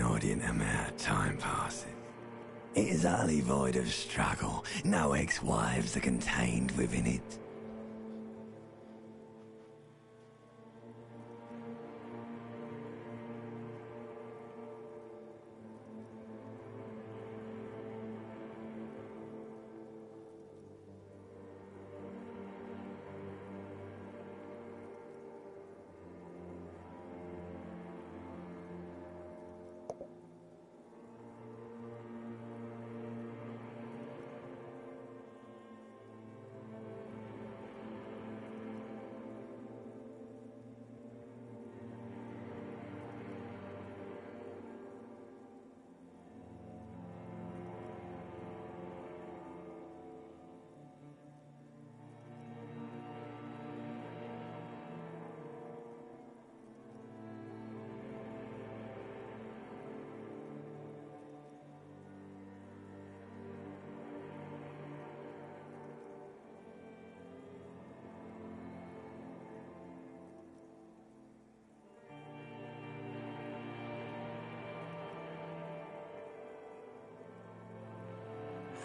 inordinate amount of time passes. It is utterly void of struggle. No ex-wives are contained within it.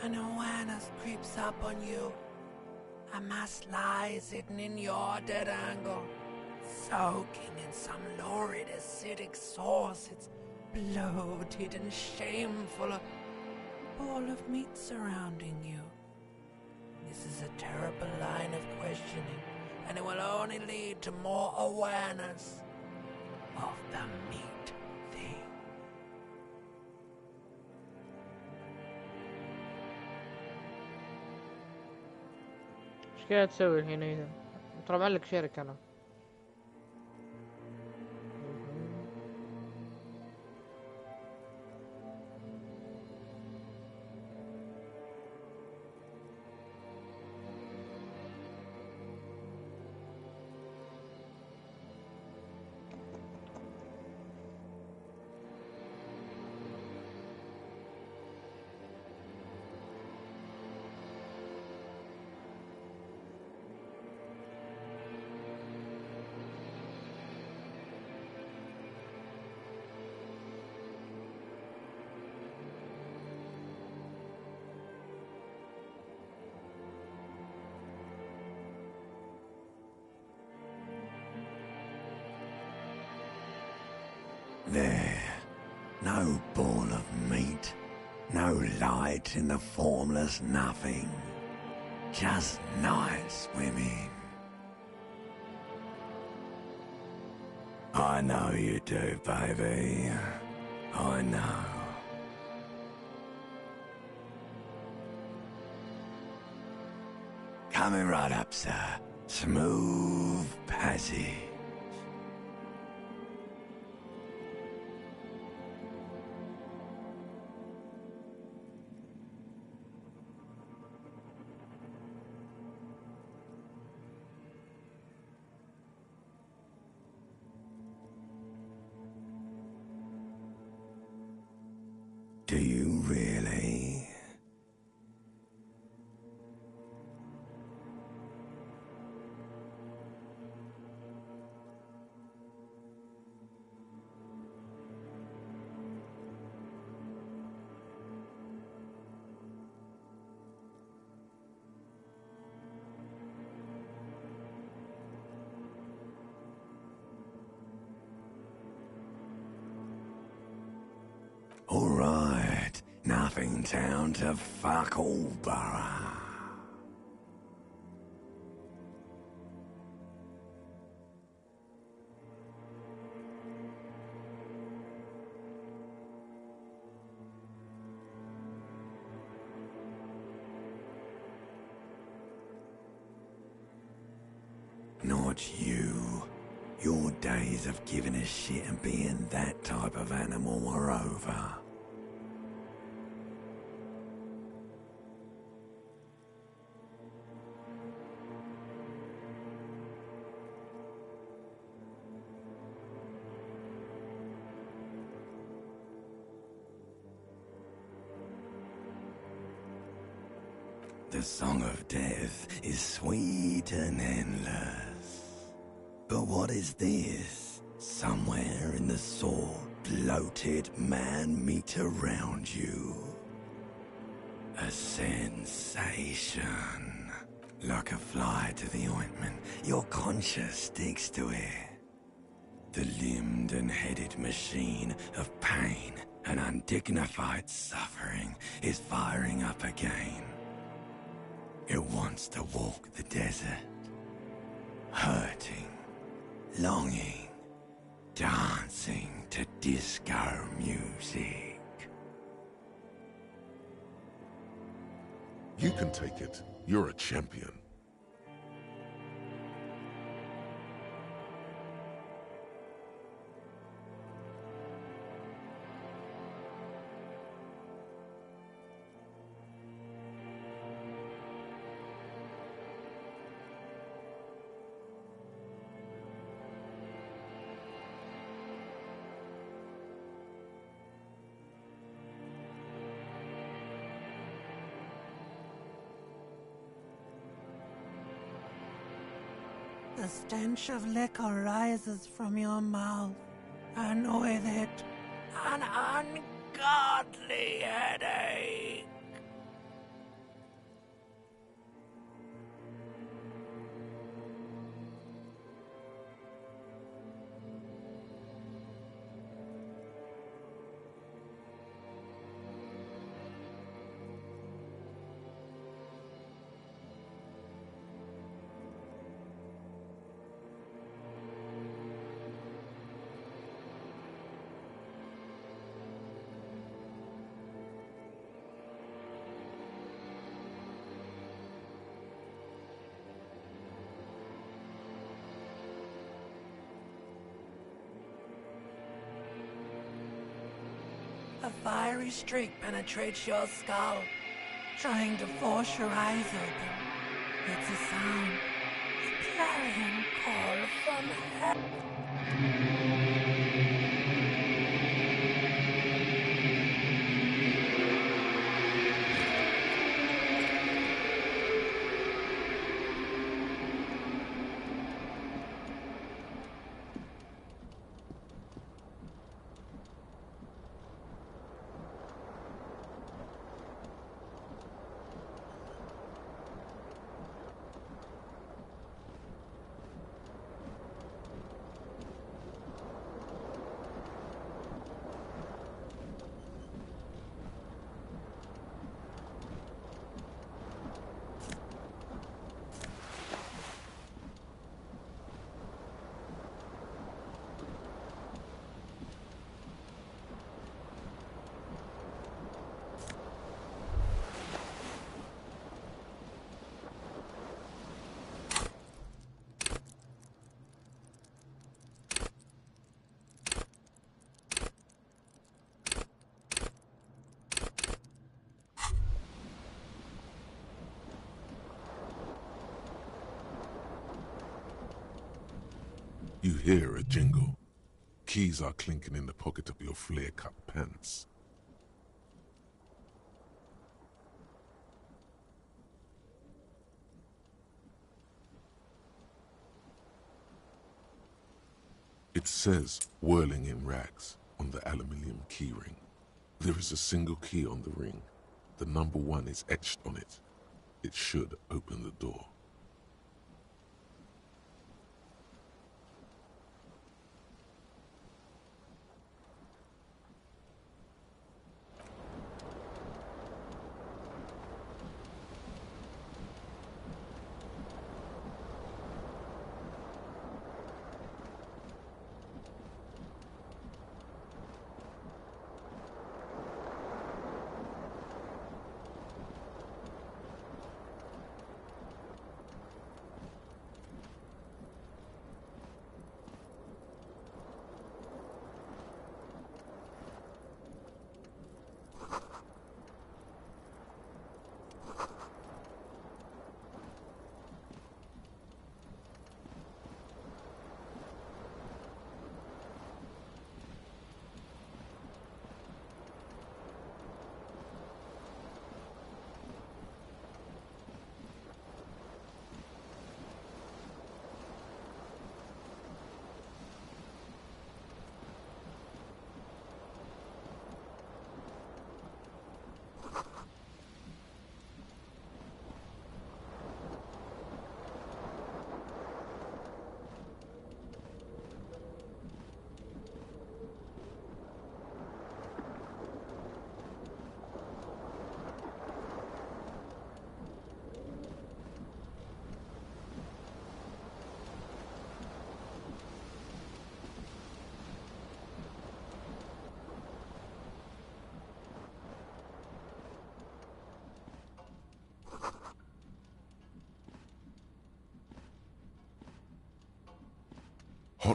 An awareness creeps up on you. A mass lies hidden in your dead angle, soaking in some lurid acidic sauce. It's bloated and shameful, a ball of meat surrounding you. This is a terrible line of questioning, and it will only lead to more awareness of the meat thing. ايش قاعد تسوي الحين اذا؟ ترى معلق شرك انا. There, no ball of meat, no light in the formless nothing, just night swimming. I know you do, baby. I know. Coming right up, sir. Smooth passage. Do you really? All right, nothing town to fuck all borough. Not you. Your days of giving a shit and being that type of animal are over. The song of death is sweet and endless. But what is this? Somewhere in the sword bloated man meat around you. A sensation. Like a fly to the ointment, your conscience sticks to it. The limbed and headed machine of pain and undignified suffering is firing up again. It wants to walk the desert, hurting, longing, dancing to disco music. You can take it. You're a champion. The stench of liquor rises from your mouth, and with it, an ungodly headache. A fiery streak penetrates your skull, trying to force your eyes open. It's a sound, a clarion call from hell. You hear a jingle. Keys are clinking in the pocket of your flare-cut pants. It says, whirling in rags, on the aluminium keyring. There is a single key on the ring. The number 1 is etched on it. It should open the door.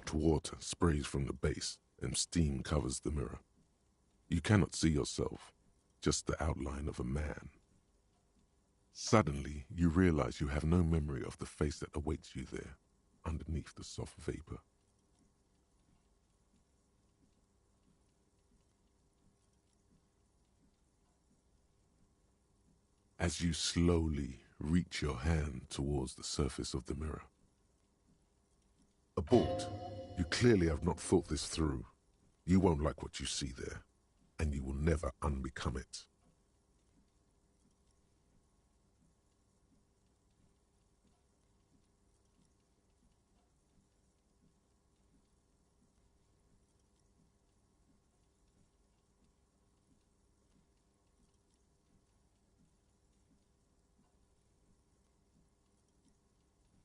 Hot water sprays from the base and steam covers the mirror. You cannot see yourself, just the outline of a man. Suddenly, you realize you have no memory of the face that awaits you there, underneath the soft vapor. As you slowly reach your hand towards the surface of the mirror. Abort. You clearly have not thought this through. You won't like what you see there, and you will never unbecome it.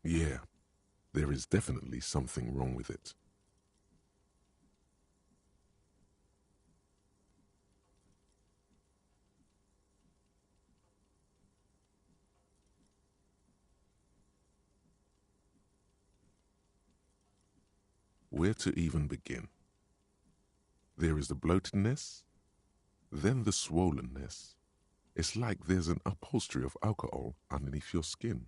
Yeah, there is definitely something wrong with it. Where to even begin? There is the bloatedness, then the swollenness. It's like there's an upholstery of alcohol underneath your skin.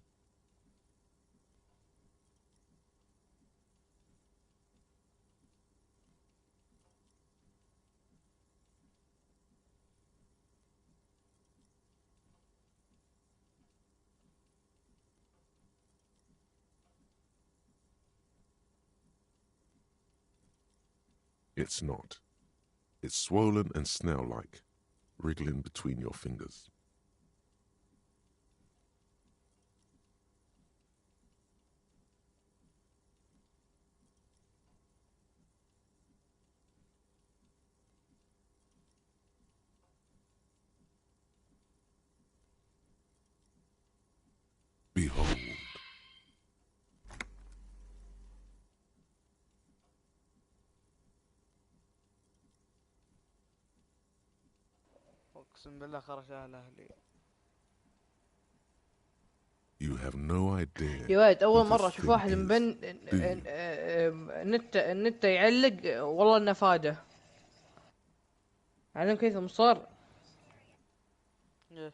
It's not. It's swollen and snail-like, wriggling between your fingers. Behold. اقسم بالله خرج اهلي. You have no idea. يا ولد اول who مرة this اشوف thing واحد is, مبن do you? النت يعلق والله انه فاده. علم كيف مصر. ايش؟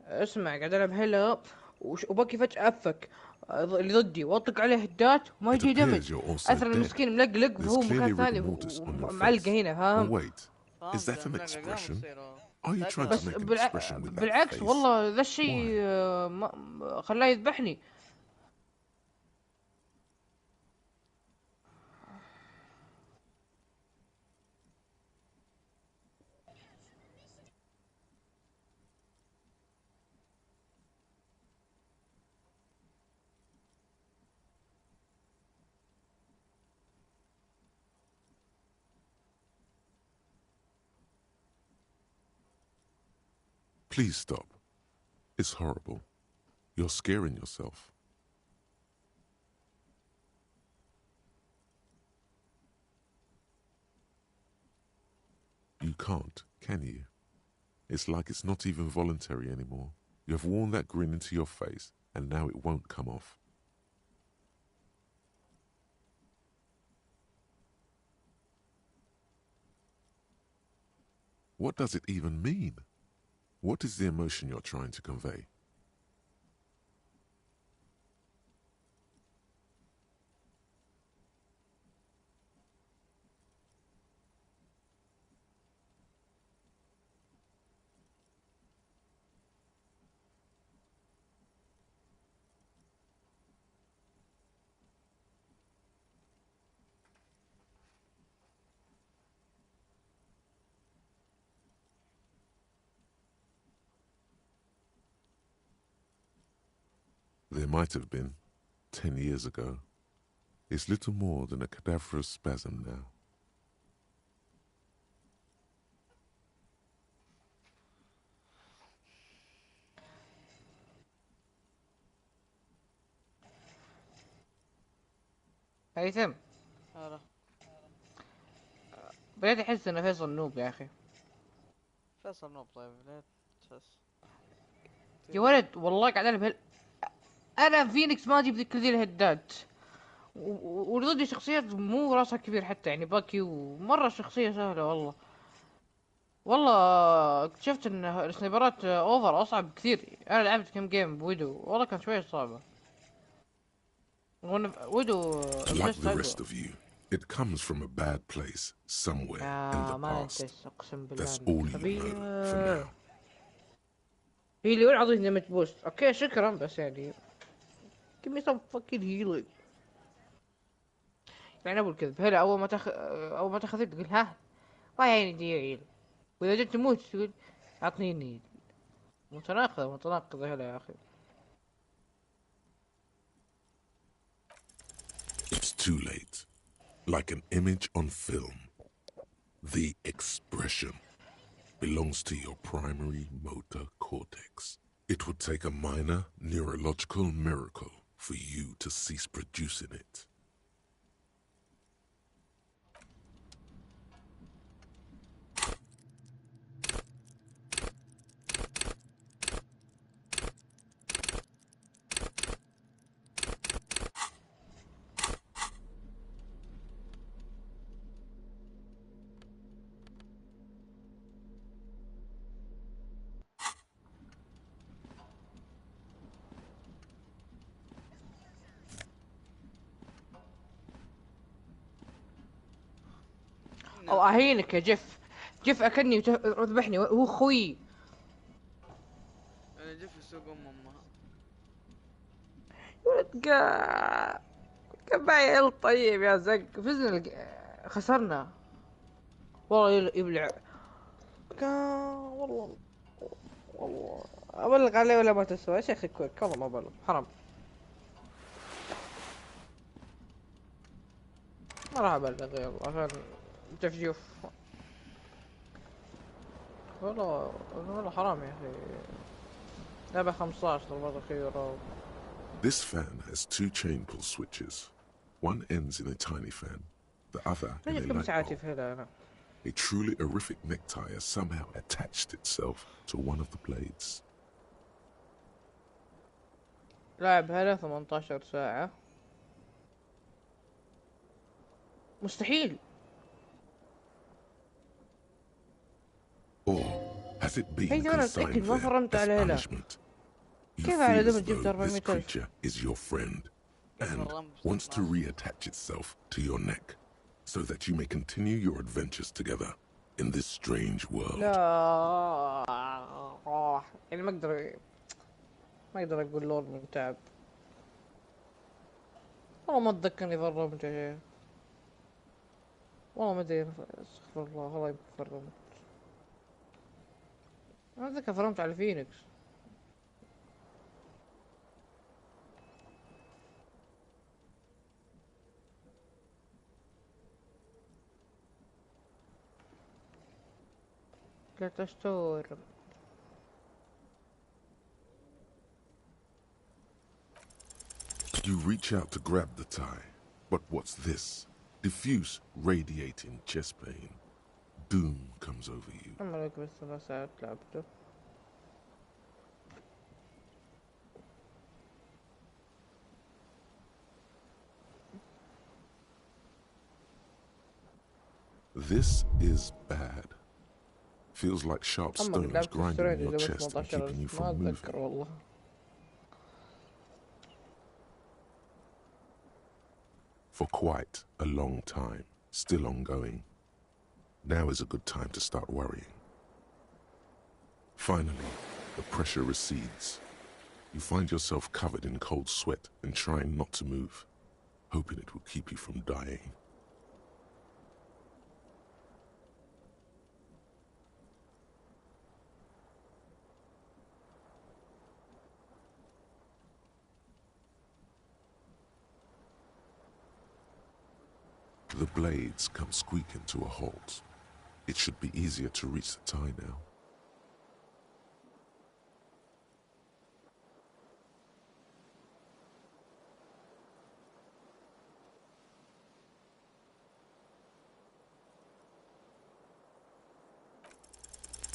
اسمع قاعد العب هيلا وباكي فجأة افك اللي ضدي واطلق عليه هدات وما It يجي appears دمج. you're also اثر dead. المسكين ملقلق There's وهو clearly مكان ثاني rigor mortis on your ومعلقة face. هنا Oh فاهم. wait, is that an expression? Are you بس trying to بس make an expression with that بالعكس face? والله ذا الشيء خلاه يذبحني. Please stop. It's horrible. You're scaring yourself. You can't, can you? It's like it's not even voluntary anymore. You have worn that grin into your face, and now it won't come off. What does it even mean? What is the emotion you're trying to convey? There might have been, 10 years ago. It's little more than a cadaverous spasm now. هيثم هلا بدأت احس ان فيصل نوب يا اخي. فيصل نوب. طيب ليه تحس؟ يا ولد والله قاعد العب انا فينيكس ما اجيب ذيك ذي الهدات واللي ضدي شخصيات مو راسها كبير حتى، يعني باكي ومرة شخصية سهلة والله. والله اكتشفت ان السنايبرات اوفر اصعب كثير. انا لعبت كم جيم بويدو والله كانت شوية صعبة. ويدو Like امتزت the اقوى. rest of you, it comes from a bad place somewhere in the ما past. انت اقسم بالله That's انك all you غبية. know for now. هي اللي وين عطيتني دمج بوست، اوكي شكرا بس يعني give me some fucking healing. يعني ابو الكذب هلا اول ما تاخذ تقول ها ما يعني دي هيل، واذا جيت تموت تقول اعطني. متناقضة هلا يا اخي. It's too late. Like an image on film. The expression belongs to your primary motor cortex. It would take a minor neurological miracle for you to cease producing it. او اهينك يا جيف اكلني وذبحني هو خوي. انا جيت في سوق امها. كان معي طيب يا زق فزنا خسرنا والله يبلع. والله ابلغ عليه ولا ما تسوى يا شيخ كويك والله ما ابلغ حرام. ما راح ابلغ يلا عشان تفجيف. والله حرام يا اخي. لعبة 15 ضربات اخيرة. This fan has two chain pull switches. One ends in a tiny fan, the other in a كم light ساعاتي bulb. في هذا انا. A truly horrific necktie has somehow attached itself to one of the blades. لاعب هلا 18 ساعة مستحيل. Or has it been هي انا consigned متأكد ما there فرمت as على هلا. punishment? You كيف على feel as دم جبت though this 400,000؟ creature is your friend and wants to reattach itself to your neck so that you may continue your adventures together in this strange world. لا يعني ما اقدر اقول لول من تعب. والله ما اتذكر اذا فرمت شيء. والله ما ادري. استغفر الله والله يمكن فرمت. ما اتذكر فرمت على فينيكس. لا تستور. You reach out to grab the tie, but what's this? Diffuse, radiating chest pain. Doom comes over you. عمرك بس 3 ساعات لعبته. This is bad. Feels like sharp stones لعبت grinding in your السرير chest and keeping you ما from اتذكر moving. والله. For quite a long time, still ongoing. Now is a good time to start worrying. Finally, the pressure recedes. You find yourself covered in cold sweat and trying not to move, hoping it will keep you from dying. The blades come squeaking to a halt. It should be easier to reach the tie now.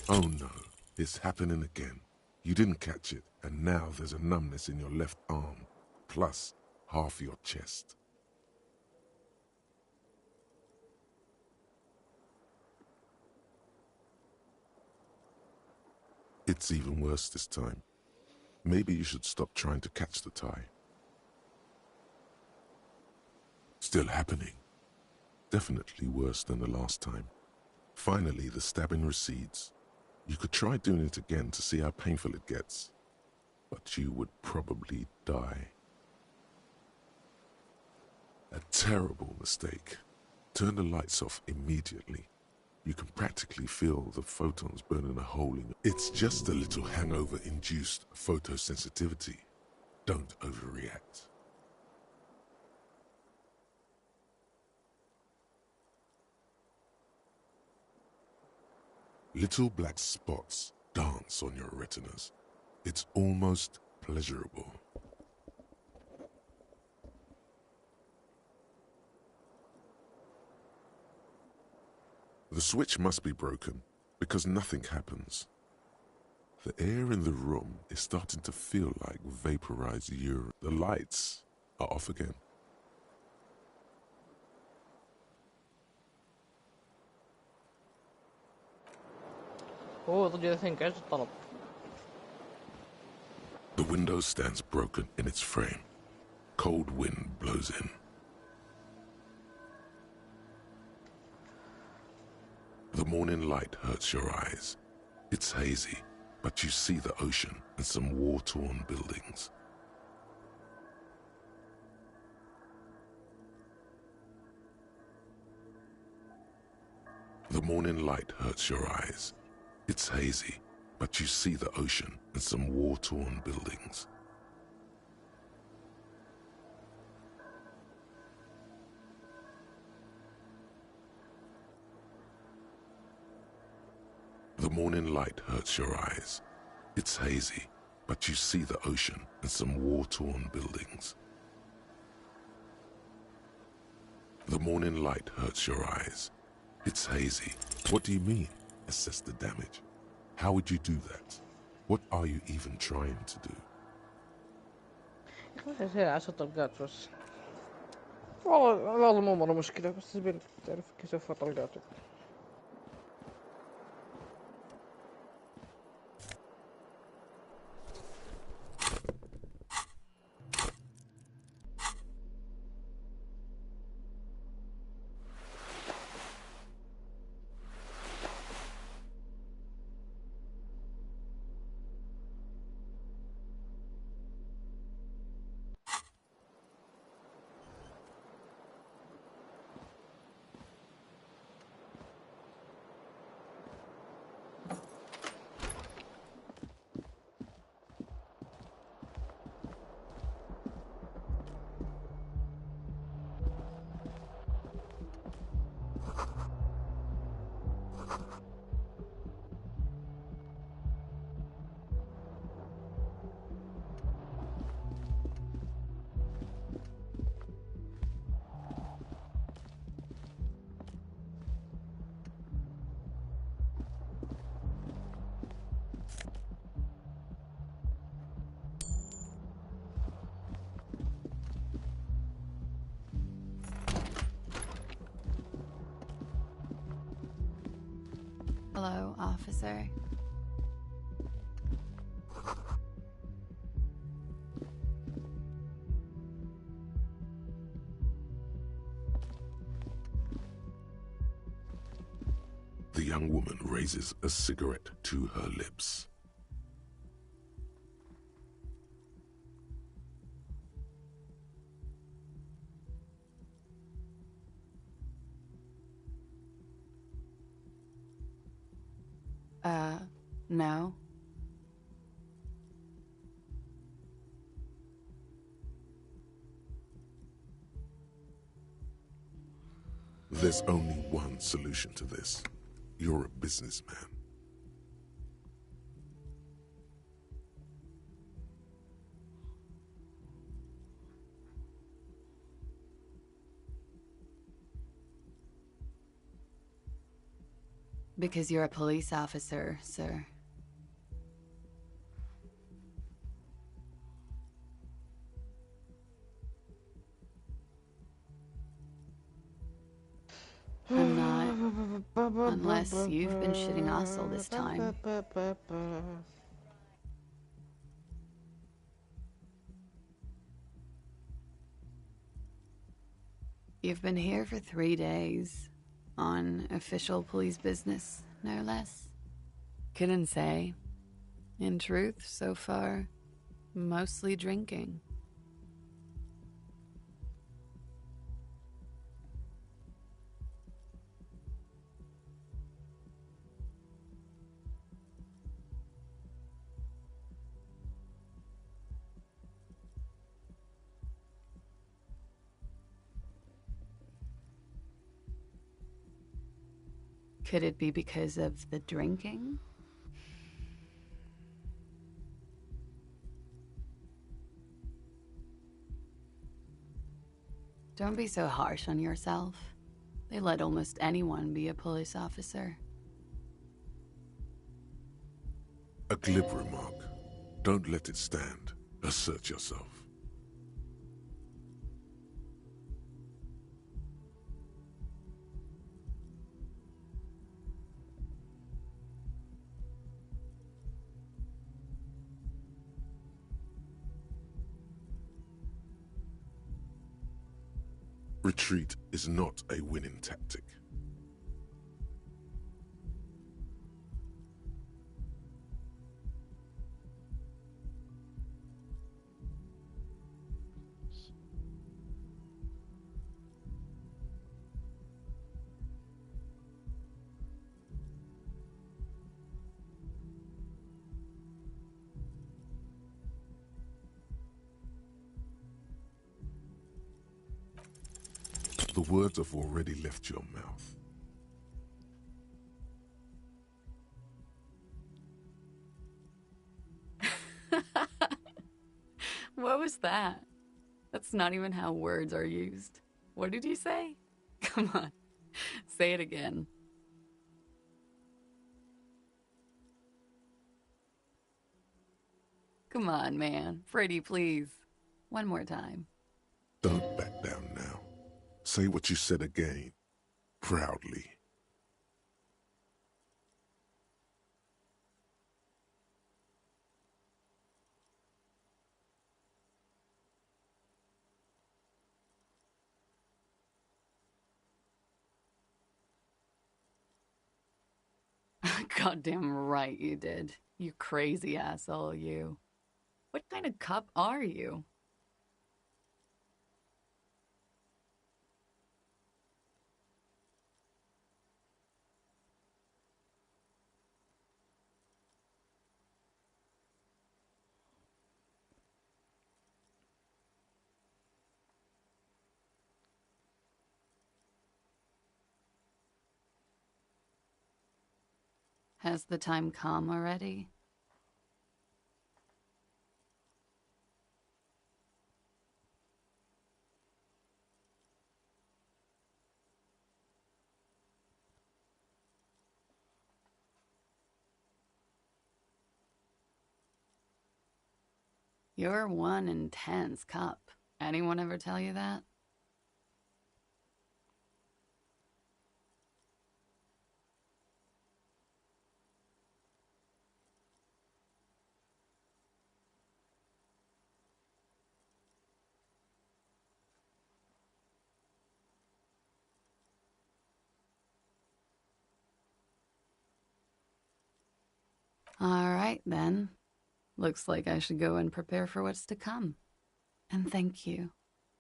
Oh no, it's happening again. You didn't catch it, and now there's a numbness in your left arm, plus half your chest. It's even worse this time. Maybe you should stop trying to catch the tie. Still happening. Definitely worse than the last time. Finally, the stabbing recedes. You could try doing it again to see how painful it gets, but you would probably die. A terrible mistake. Turn the lights off immediately. You can practically feel the photons burning a hole in it. It's just a little hangover-induced photosensitivity. Don't overreact. Little black spots dance on your retinas. It's almost pleasurable. The switch must be broken because nothing happens. The air in the room is starting to feel like vaporized urine. The lights are off again. اوه ضد ذا ثينك عز الطلب. The window stands broken in its frame. Cold wind blows in. The morning light hurts your eyes. It's hazy, but you see the ocean and some war-torn buildings. The morning light hurts your eyes. It's hazy, but you see the ocean and some war-torn buildings. The morning light hurts your eyes. It's hazy, but you see the ocean and some war-torn buildings. The morning light hurts your eyes. It's hazy. What do you mean? Assess the damage. How would you do that? What are you even trying to do? هي 10 طلقات بس. والله مو مرة مشكلة بس زبين تعرف كيف طلقاته. Hello, officer. The young woman raises a cigarette to her lips. No. There's only one solution to this. You're a businessman. Because you're a police officer, sir. I'm not, Unless you've been shitting us all this time. You've been here for 3 days. On official police business, no less. Couldn't say. In truth, so far, mostly drinking. Could it be because of the drinking? Don't be so harsh on yourself. They let almost anyone be a police officer. A glib remark. Don't let it stand. Assert yourself. Retreat is not a winning tactic. The words have already left your mouth. What was that? That's not even how words are used. What did you say? Come on, say it again. Come on, man. Freddy, please. One more time. Don't back down now. Say what you said again. Proudly. Goddamn right you did. You crazy asshole, you. What kind of cop are you? Has the time come already? You're one intense cop. Anyone ever tell you that? All right, then. Looks like I should go and prepare for what's to come. And thank you.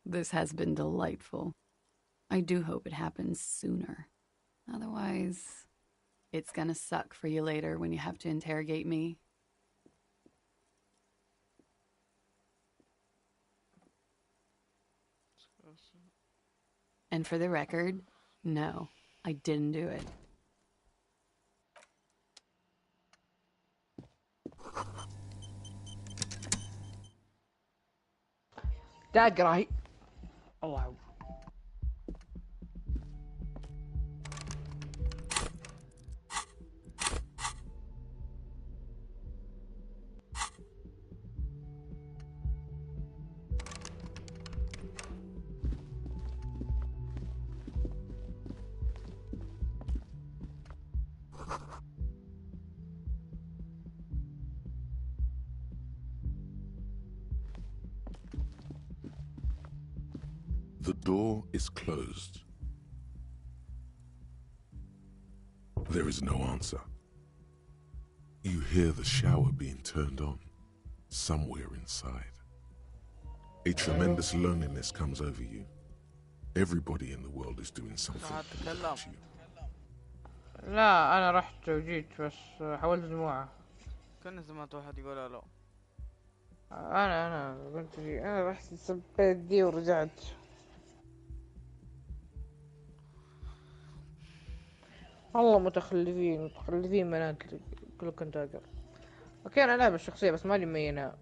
This has been delightful. I do hope it happens sooner. Otherwise, it's gonna suck for you later when you have to interrogate me. And for the record, no, I didn't do it. داقرة هي. الله. The door is closed. There is no answer. You hear the shower being turned on somewhere inside. A tremendous loneliness comes over you. Everybody in the world is doing something without you. لا انا رحت وجيت بس حولت دموعه. كان سمعت واحد يقول الو. انا قلت لي انا رحت سبيت دي ورجعت. والله متخلفين بنات كلكم تاجر. اوكي انا العب الشخصيه بس مالي مبينها.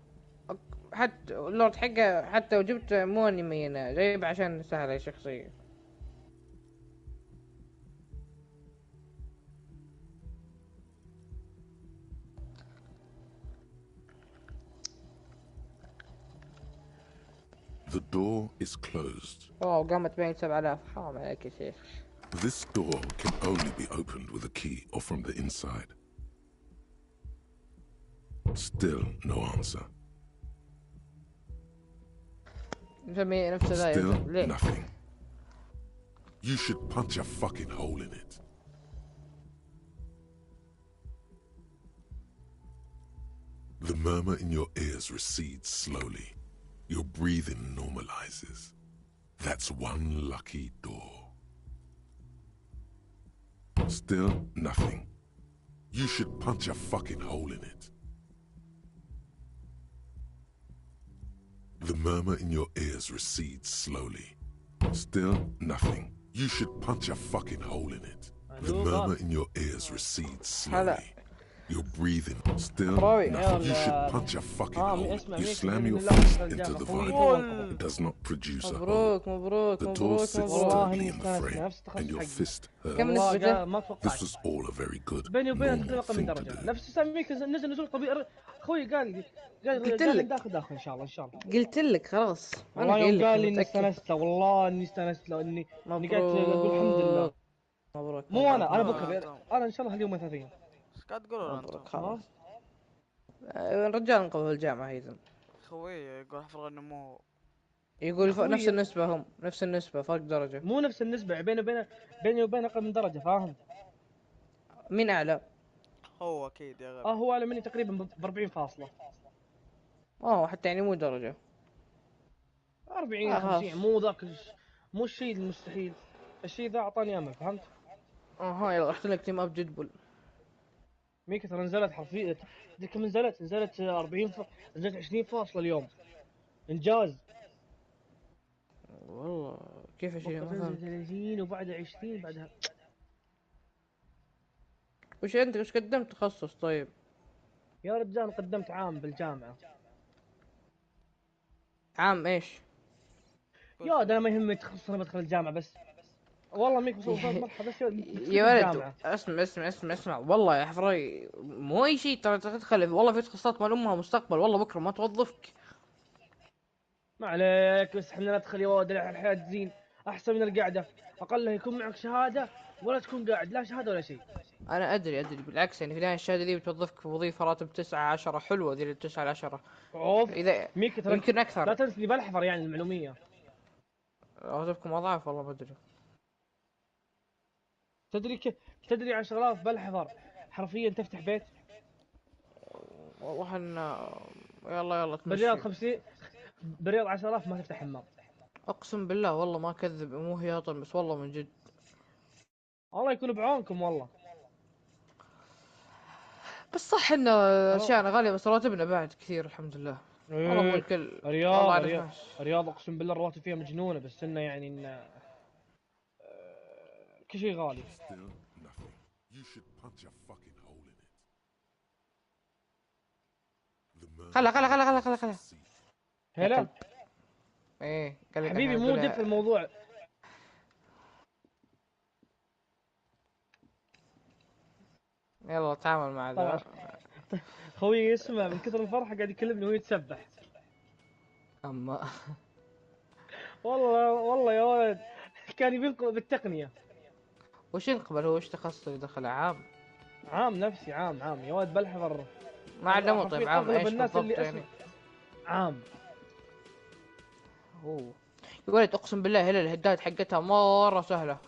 حتى اللورد حقه حتى لو جبت مو اني مبينها جايب عشان سهله الشخصيه. The door is closed. اوه قامت بين 7000 حرام عليك يا شيخ. This door can only be opened with a key or from the inside. Still no answer. نسمي نفسه ذا Still ليه؟ nothing. You should punch a fucking hole in it. The murmur in your ears recedes slowly. Your breathing normalizes. That's one lucky door. Still nothing. You should punch a fucking hole in it. The murmur in your ears recedes slowly. Still nothing. You should punch a fucking hole in it. The murmur in your ears recedes slowly. You're breathing. Still nothing. You should punch a fucking hole. You slam your fist into the vinyl. It does not produce a hole. The door sits sturdy in the frame, and your fist hurts. This was all a very good, normal thing to do. نفس ساميك نزل طبيعي. اخوي قال قلت لك داخل ان شاء الله قلت لك خلاص. والله يوم قال لي اني استانست له، والله اني استانست له اني قاعد اقول الحمد لله. مبروك. مو انا بكره انا ان شاء الله اليوم ثلاثين. ايش قاعد تقولون انتم؟ خلاص. الرجال انقبض الجامعة هيثم. خوي يقول حفر النمو. يقول نفس النسبة هم نفس النسبة فرق درجة. مو نفس النسبة بيني وبين اقل من درجة فاهم؟ مين اعلى؟ هو اكيد يا غبي. هو اعلى مني تقريبا ب 40 فاصلة. حتى يعني مو درجة. 40 50 مو ذاك مو الشيء المستحيل. الشيء ذا اعطاني امل فهمت؟ يلا رحت لك تيم اب جدبل. ميكا ترى نزلت حرفيا كم نزلت 40 نزلت 20 فاصلة اليوم. انجاز. والله كيف اشيل ما فهمت. 30 وبعدها 20 بعدها. وش قدمت تخصص طيب؟ يا رجال قدمت عام بالجامعة. عام ايش؟ يا ده انا ما يهمني تخصص انا بدخل الجامعة بس. والله ميك وصلت مرحبا بس يا ولد اسمع والله يا حفراي مو اي شيء ترى تدخل والله في تخصصات مال امها مستقبل والله بكره ما توظفك. ما عليك بس احنا ندخل يا ولد الحياة زين احسن من القعدة. اقلها يكون معك شهادة ولا تكون قاعد لا شهادة ولا شيء. انا ادري بالعكس يعني في النهاية الشهادة دي بتوظفك في وظيفة راتب 9-10 حلوة ذي 9-10. اوف اذا ميك يمكن اكثر. لا تنسني بالحفر يعني المعلومية. راتبكم اضعاف والله ما ادري. تدري 10,000 بالحفر حرفيا تفتح بيت. والله يلا تمشي. بالرياض 50 بالرياض 10,000 ما تفتح حمام. اقسم بالله والله ما اكذب مو هياطا بس والله من جد. الله يكون بعونكم والله. بس صح ان اشياء غالية بس راتبنا بعد كثير الحمد لله. والله مو الكل. الرياض اقسم بالله الرواتب فيها مجنونة بس انه يعني انه كل شيء غالي. خلا هلا ايه قال حبيبي مو دف الموضوع. يلا تعامل مع ذا. خوي يسمع من كثر الفرحة قاعد يكلمني وهو يتسبح. اما والله يا ولد كان يبي بالتقنية. وش ينقبل هو وش تخصص اللي دخل عام نفسي عام يا ولد بالحفر ما علموه. طيب عام ايش بالضبط يعني؟ عام يا ولد اقسم بالله هلا الهدات حقتها مرة سهلة.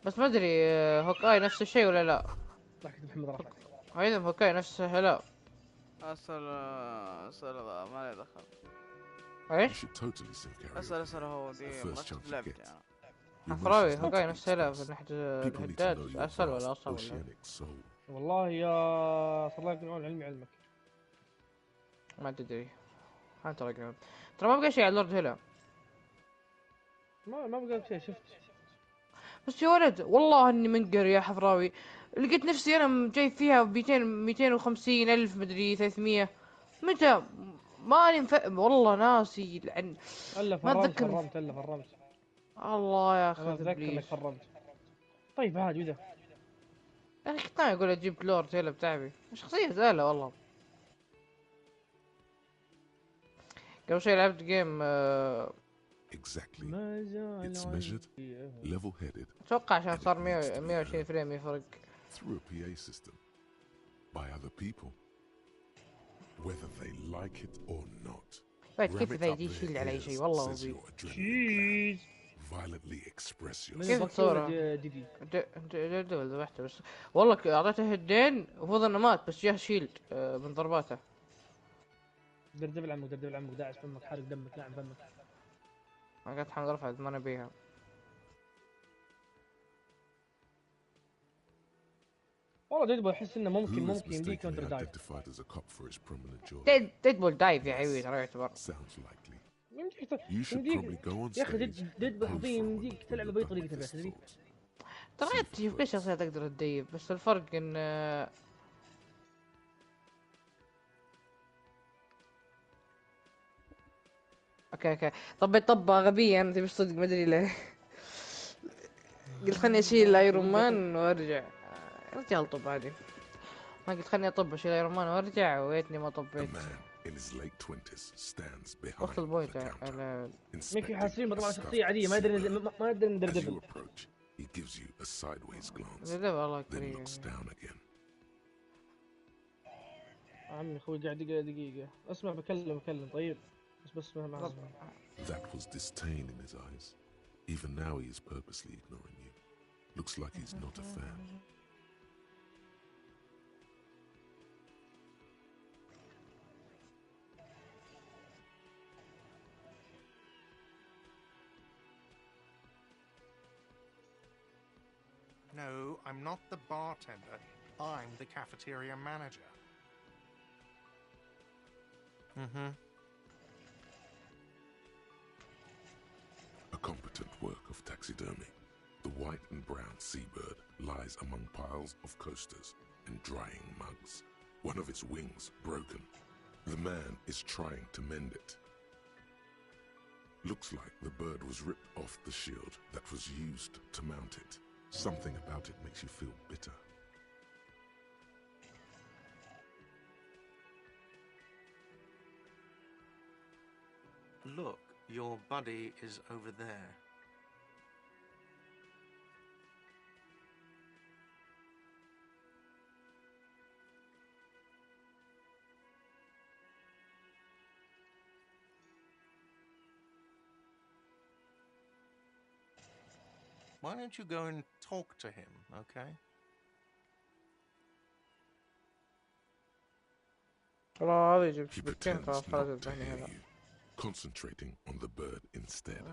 بس ما ادري هوكاي نفس الشيء ولا لا. ضحكت محمد رافع. ايضا هوكاي نفس هلا. اسأل ما لي دخل. You ايش؟ should totally sing karaoke. اسأل هو The دي first مركز chance you لعبتي get. انا. Your عفراوي emotions need to هوكاي be نفس هلا من expressed. ناحية People need to الهدات know your اسهل ولا vast اصعب ولا؟ oceanic soul. والله يا صار لك نوع علمي علمك. ما تدري. ترى ترى ما بقى شيء على لورد هلا. ما بقى شيء شفت. بس يا ولد والله اني منقر يا حفراوي. لقيت نفسي انا جاي فيها 250 الف مدري 300. متى؟ ماني والله ناسي لعن. الا ما فرمت اتذكر. فرمت الا فرمت. الله يا انا اخي اتذكر انك ابليس. فرمت. طيب عادي وذا. يا اخي كنت ناوي اقول اجيب لورد هيلا بتعبي. شخصية زالة والله. قبل شوي لعبت جيم Exactly. ما زال It's measured, level-headed, اتوقع عشان and it صار needs to be 120 heard. فريم يفرق. Through a PA system. By other people. Whether they like it or not. بعد Ram كيف it اذا up يجي يشيل their علي ears شيء والله says ابي. your adrenaline شيز. gland. Violently express من كيف yourself. باكي ولا تصوره؟ جديد؟ دول ذبحته بس. والله اعطيته هدين المفروض انه مات بس جاه شيلد من ضرباته. دردبل عمك دردبل عمك داعس فمك حارق دمك ناعم فمك. ما قلت حنق رفعت ما نبيها. والله ديدبول احس انه ممكن Who is يمديك كونتر mistakenly دايف. identified as a cop for his prominent jaw? ديدبول دايف يا حبيبي ترى يعتبر. Sounds likely. يمديك You should probably go on يا اخي stage and ديدبول pose حرفيا for a يمديك moment when تلعب you're باي done طريقه with تبيها this تدري. thought. ترى See if it في كل works. شخصية تقدر تديب بس الفرق ان اوكي طبيت طبة غبية انا تبي صدق ما ادري ليه. قلت خلني اشيل ايرون مان وارجع. رجال طب عادي. ما قلت خلني اطب اشيل ايرون مان وارجع ويتني ما A طبيت. man in his late 20s stands behind وصل the البوينت counter, على ميكي inspecting حاسين a طبعا stuffed شخصيه عاديه ما ادري seabird. ما ادري As you ندردبل. approach, he gives you a sideways glance, والله then كريم. looks down again. عمي اخوي قاعد دقيقه اسمع بكلم طيب بس ما That was disdain in his eyes. Even now he is purposely ignoring you. Looks like he's not a fan. No, I'm not the bartender. I'm the cafeteria manager. A competent work of taxidermy. The white and brown seabird lies among piles of coasters and drying mugs. One of its wings broken. The man is trying to mend it. Looks like the bird was ripped off the shield that was used to mount it. Something about it makes you feel bitter. Look, your buddy is over there. Why don't you go and talk to him, okay? والله هذا جبت He شبكتين pretends خلاص not خرجت to ذهني hear هذا. you, concentrating on the bird instead.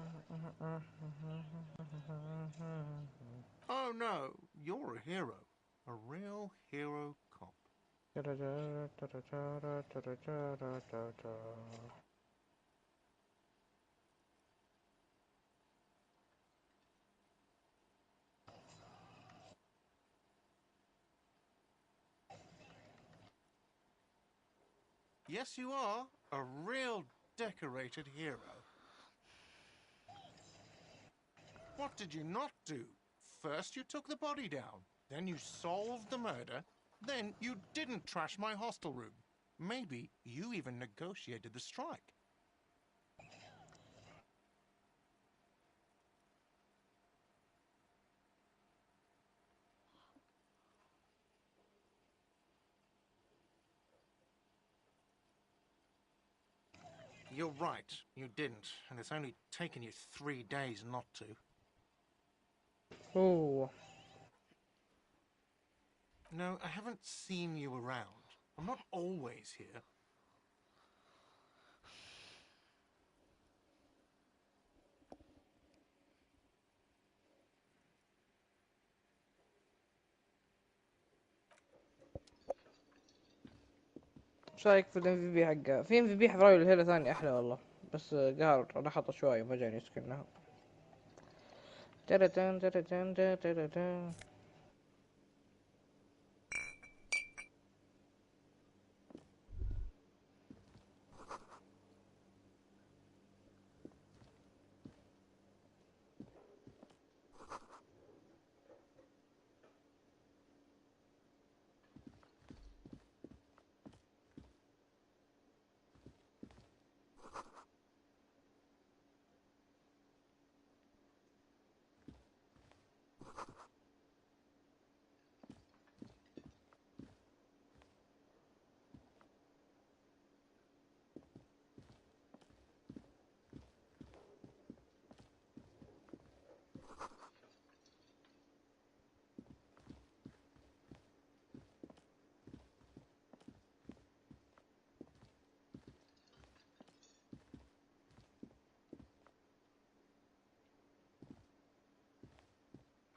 Oh no, you're a hero. A real hero cop. Yes, you are. A real decorated hero. What did you not do? First you took the body down, then you solved the murder, then you didn't trash my hostel room. Maybe you even negotiated the strike. You're right, you didn't, and it's only taken you 3 days not to. اوه No, I haven't seen you around. I'm not always here. ايش رايك في الام في بي حقه؟ في ام في بي حفراوي الهيلة ثاني احلى والله، بس قهر رحطه شوي ما جاني يسكنها. ترتن ترتن ترتن.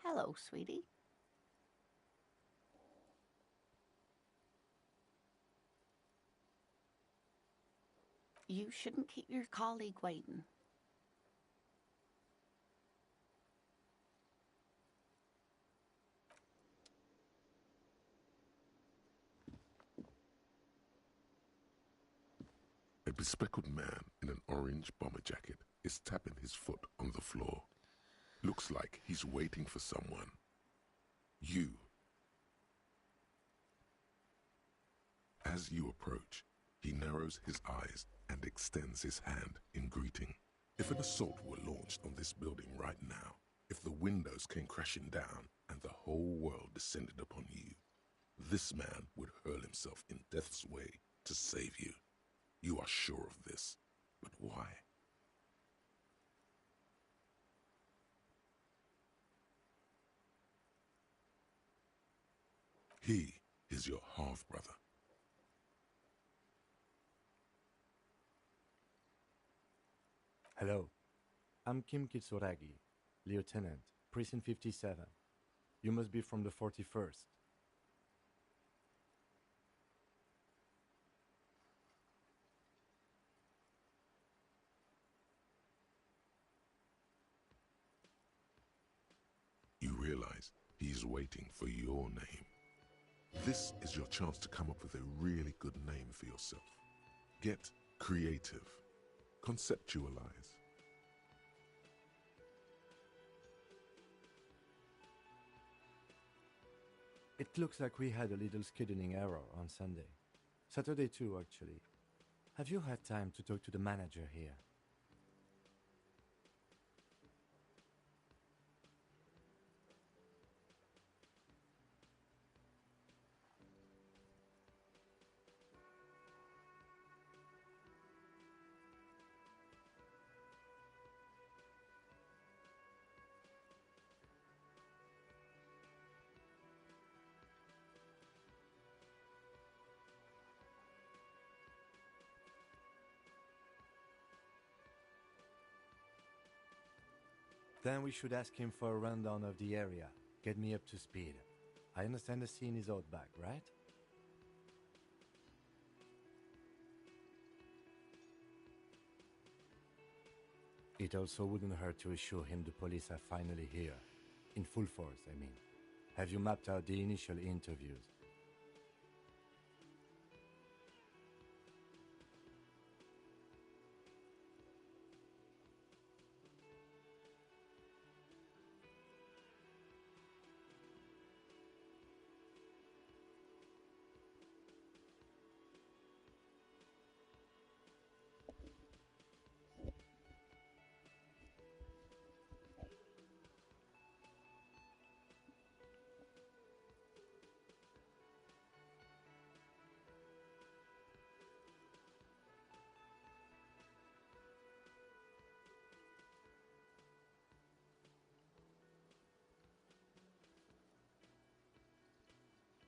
Hello, sweetie. You shouldn't keep your colleague waiting. A bespectacled man in an orange bomber jacket is tapping his foot on the floor. Looks like he's waiting for someone. You. As you approach, he narrows his eyes and extends his hand in greeting. If an assault were launched on this building right now, if the windows came crashing down and the whole world descended upon you, this man would hurl himself in death's way to save you. You are sure of this, but why? He is your half-brother. Hello, I'm Kim Kitsuragi, Lieutenant, Precinct 57. You must be from the 41st. You realize he is waiting for your name. This is your chance to come up with a really good name for yourself. Get creative. Conceptualize. It looks like we had a little scheduling error on Sunday. Saturday too, actually. Have you had time to talk to the manager here? Then we should ask him for a rundown of the area. Get me up to speed. I understand the scene is out back, right? It also wouldn't hurt to assure him the police are finally here. In full force, I mean. Have you mapped out the initial interviews?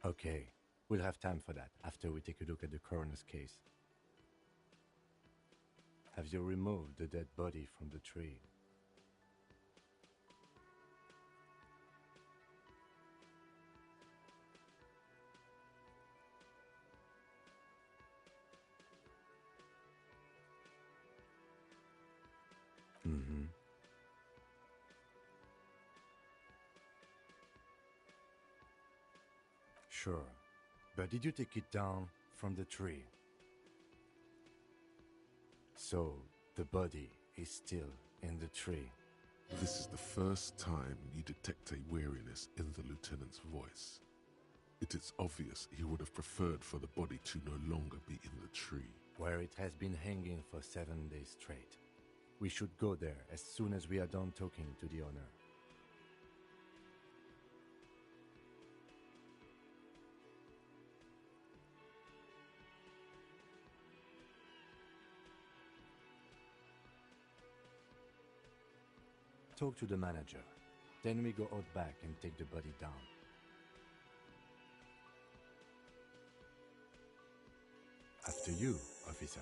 Okay, we'll have time for that after we take a look at the coroner's case. Have you removed the dead body from the tree? Mm-hmm. Sure, but did you take it down from the tree? So, the body is still in the tree. This is the first time you detect a weariness in the lieutenant's voice. It is obvious he would have preferred for the body to no longer be in the tree. Where it has been hanging for 7 days straight. We should go there as soon as we are done talking to the owner. Talk to the manager. Then we go out back and take the body down. After you, officer.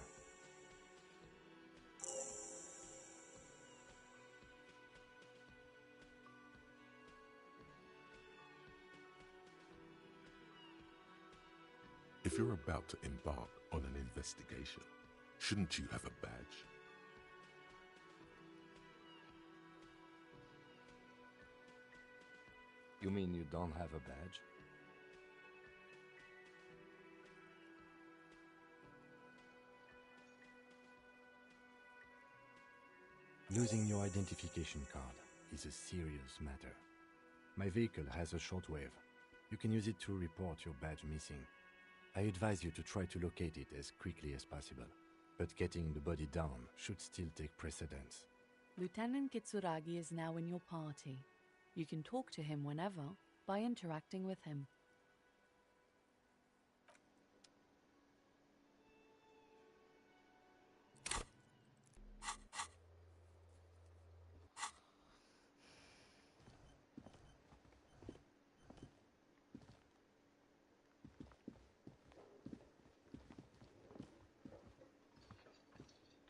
If you're about to embark on an investigation, shouldn't you have a badge? You mean you don't have a badge? Losing your identification card is a serious matter. My vehicle has a shortwave. You can use it to report your badge missing. I advise you to try to locate it as quickly as possible, but getting the body down should still take precedence. Lieutenant Kitsuragi is now in your party. You can talk to him whenever by interacting with him.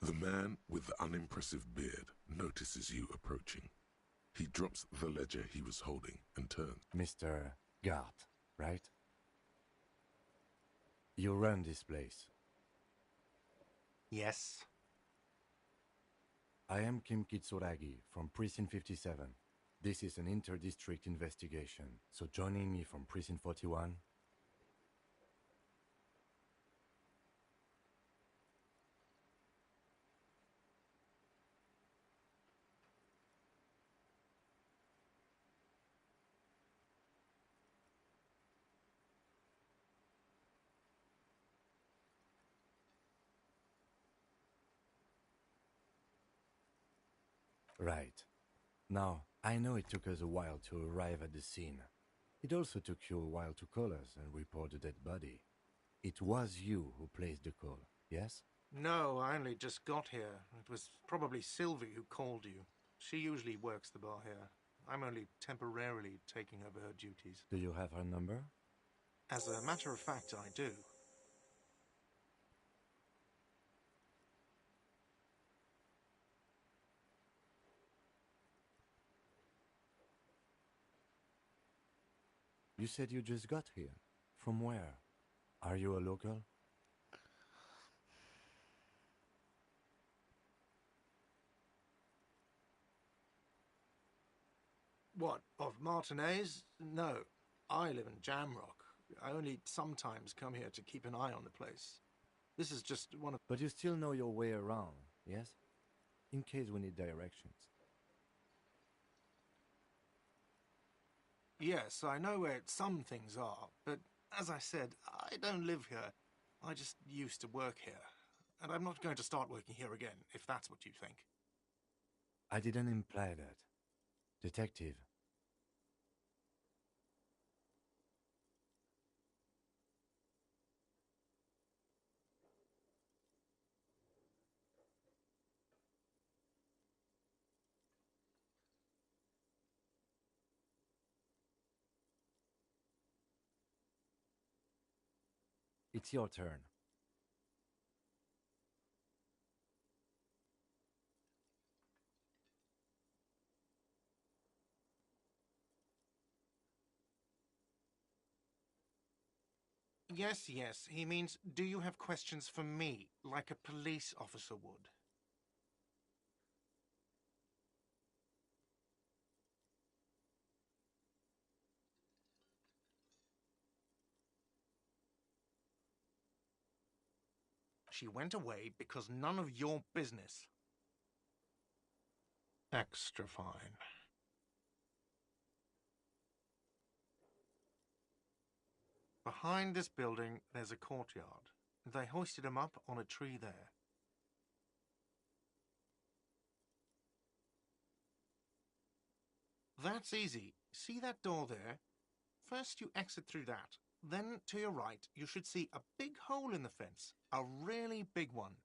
The man with the unimpressive beard notices you approaching. He drops the ledger he was holding and turns. Mr. Gart, right? You run this place. Yes. I am Kim Kitsuragi from Precinct 57. This is an inter-district investigation, so joining me from Precinct 41... Right. Now, I know it took us a while to arrive at the scene. It also took you a while to call us and report the dead body. It was you who placed the call, yes? No, I only just got here. It was probably Sylvie who called you. She usually works the bar here. I'm only temporarily taking over her duties. Do you have her number? As a matter of fact, I do. You said you just got here. From where? Are you a local? What, of Martinez? No. I live in Jamrock. I only sometimes come here to keep an eye on the place. This is just one of... But you still know your way around, yes? In case we need directions. Yes, I know where some things are, but as I said, I don't live here. I just used to work here. And I'm not going to start working here again, if that's what you think. I didn't imply that. Detective. It's your turn. Yes, yes. He means, do you have questions for me, like a police officer would? She went away because none of your business. Extra fine. Behind this building, there's a courtyard. They hoisted him up on a tree there. That's easy. See that door there? First you exit through that. Then, to your right, you should see a big hole in the fence. A really big one.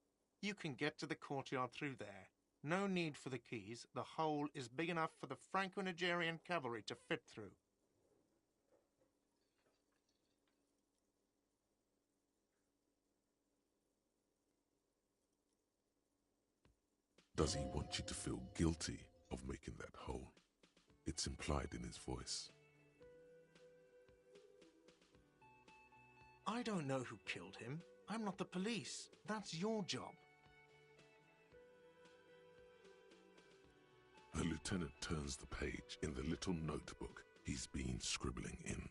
You can get to the courtyard through there. No need for the keys. The hole is big enough for the Franco-Nigerian cavalry to fit through. Does he want you to feel guilty of making that hole? It's implied in his voice. I don't know who killed him. I'm not the police. That's your job. The lieutenant turns the page in the little notebook he's been scribbling in.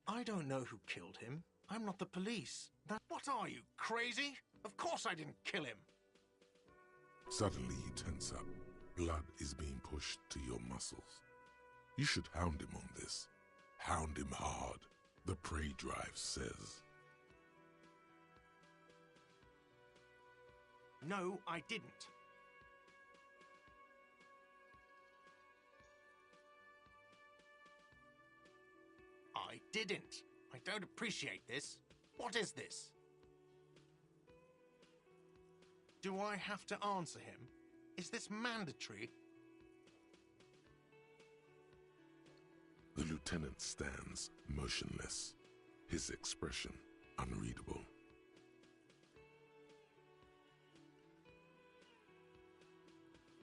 I don't know who killed him. I'm not the police. What are you, crazy? Of course I didn't kill him. Suddenly you tense up. Blood is being pushed to your muscles. You should hound him on this. Hound him hard, the prey drive says. No, I didn't. I didn't. I don't appreciate this. What is this? Do I have to answer him? Is this mandatory? The lieutenant stands motionless, his expression unreadable.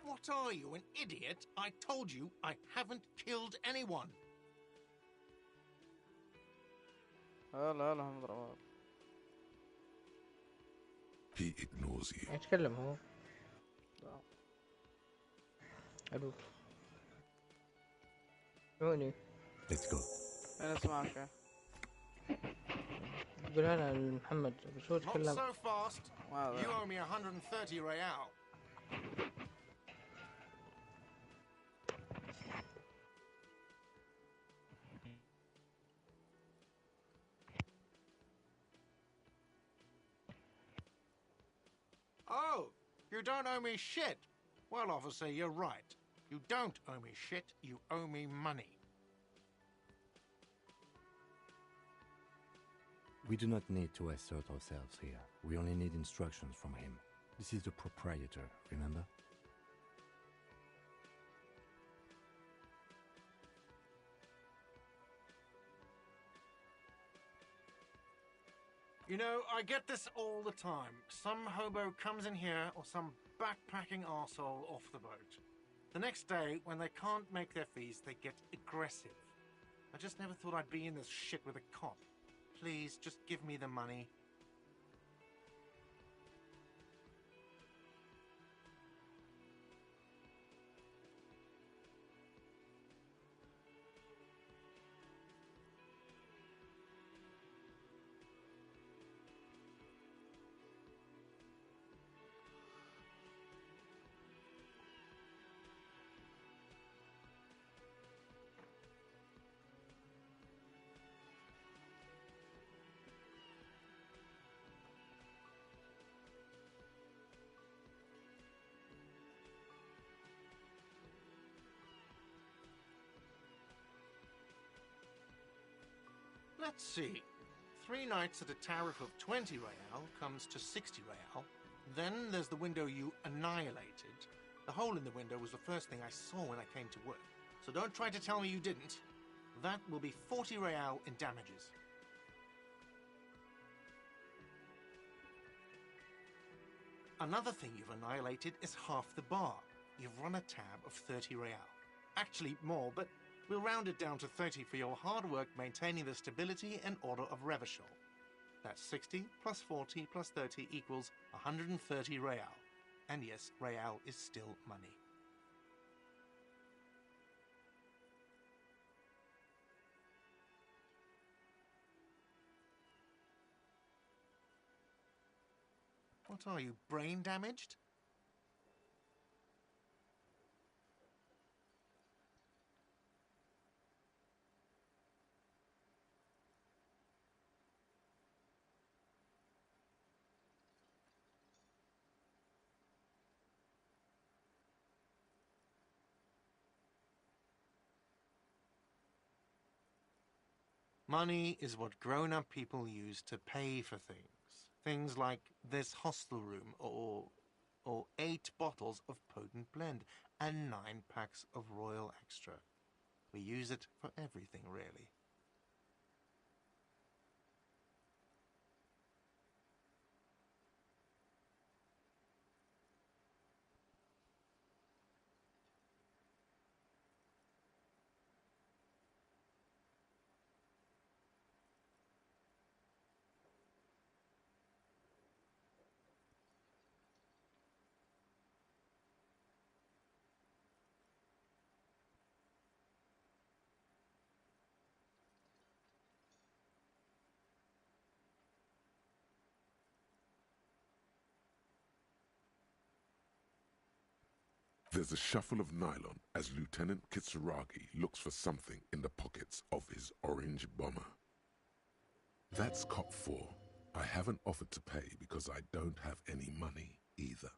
What are you, an idiot? I told you I haven't killed anyone. هلا هلا مضربات. He ignores you. يتكلم هو. الو. عوني. Let's go. أنا أسمعك. قول أنا لمحمد بس هو Not تكلم. so fast. You owe me 130 real. Oh, you don't owe me shit. Well, officer, you're right. You don't owe me shit, you owe me money. We do not need to assert ourselves here. We only need instructions from him. This is the proprietor, remember? You know, I get this all the time. Some hobo comes in here or some backpacking arsehole off the boat. The next day, when they can't make their fees, they get aggressive. I just never thought I'd be in this shit with a cop. Please, just give me the money. Let's see. 3 nights at a tariff of 20 real comes to 60 real. Then there's the window you annihilated. The hole in the window was the first thing I saw when I came to work. So don't try to tell me you didn't. That will be 40 real in damages. Another thing you've annihilated is half the bar. You've run a tab of 30 real. Actually more, but we'll round it down to 30 for your hard work maintaining the stability and order of Revachol. That's 60 plus 40 plus 30 equals 130 real. And yes, real is still money. What are you, brain damaged? Money is what grown-up people use to pay for things. Things like this hostel room, or 8 bottles of potent blend, and 9 packs of Royal Extra. We use it for everything, really. There's a shuffle of nylon as Lieutenant Kitsuragi looks for something in the pockets of his orange bomber. That's cop 4. I haven't offered to pay because I don't have any money either.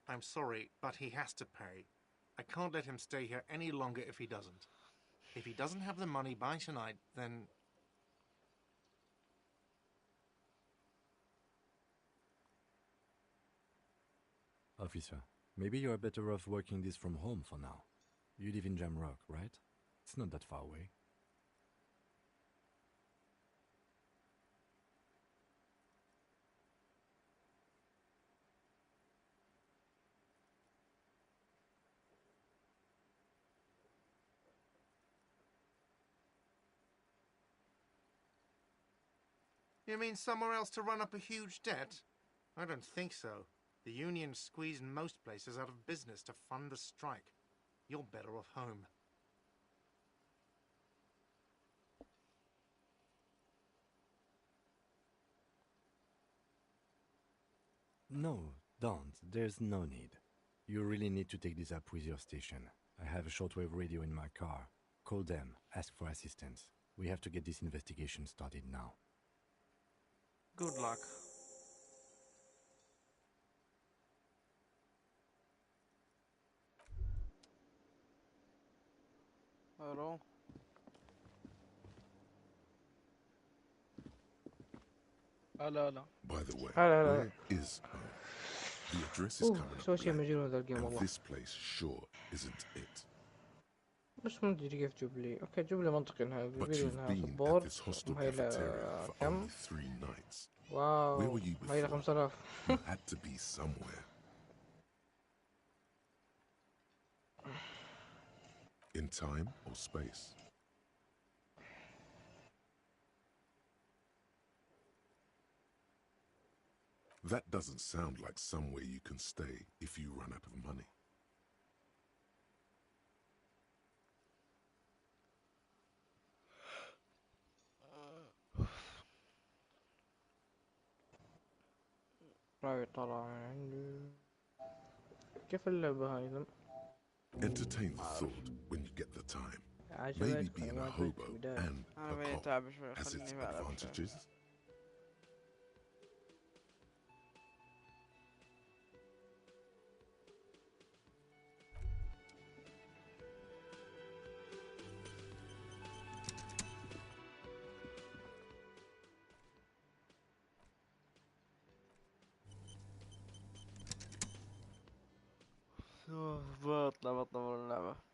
I'm sorry, but he has to pay. I can't let him stay here any longer if he doesn't. If he doesn't have the money by tonight, then... Officer, maybe you are better off working this from home for now. You live in Jamrock, right? It's not that far away. You mean somewhere else to run up a huge debt? I don't think so. The union squeezed most places out of business to fund the strike. You're better off home. No, don't. There's no need. You really need to take this up with your station. I have a shortwave radio in my car. Call them, ask for assistance. We have to get this investigation started now. Good luck. الو لا By the way, لا لا where is home? The address is coming سوى up شيء blank, مجنون ذا الجيم and والله. this place sure isn't it. بس ما ادري كيف جيب لي. اوكي جيب لي منطقي انها But يبي لي you've انها been at سبورت this hostel مهيلة cafeteria for كم؟ only 3 nights. Where واو were you مهيلة before? 5000. You had to be somewhere. In time or space? That doesn't sound like somewhere you can stay if you run out of money. راوي طلع من عندي. كيف اللعبة هاي ذم؟ Entertain the thought when you get the time. Maybe عجبتك being a ما hobo عجبتك بداية. and انا a بني cop تعب شوي has its خليني بلعب شوي. advantages. بطلع من اللعبة.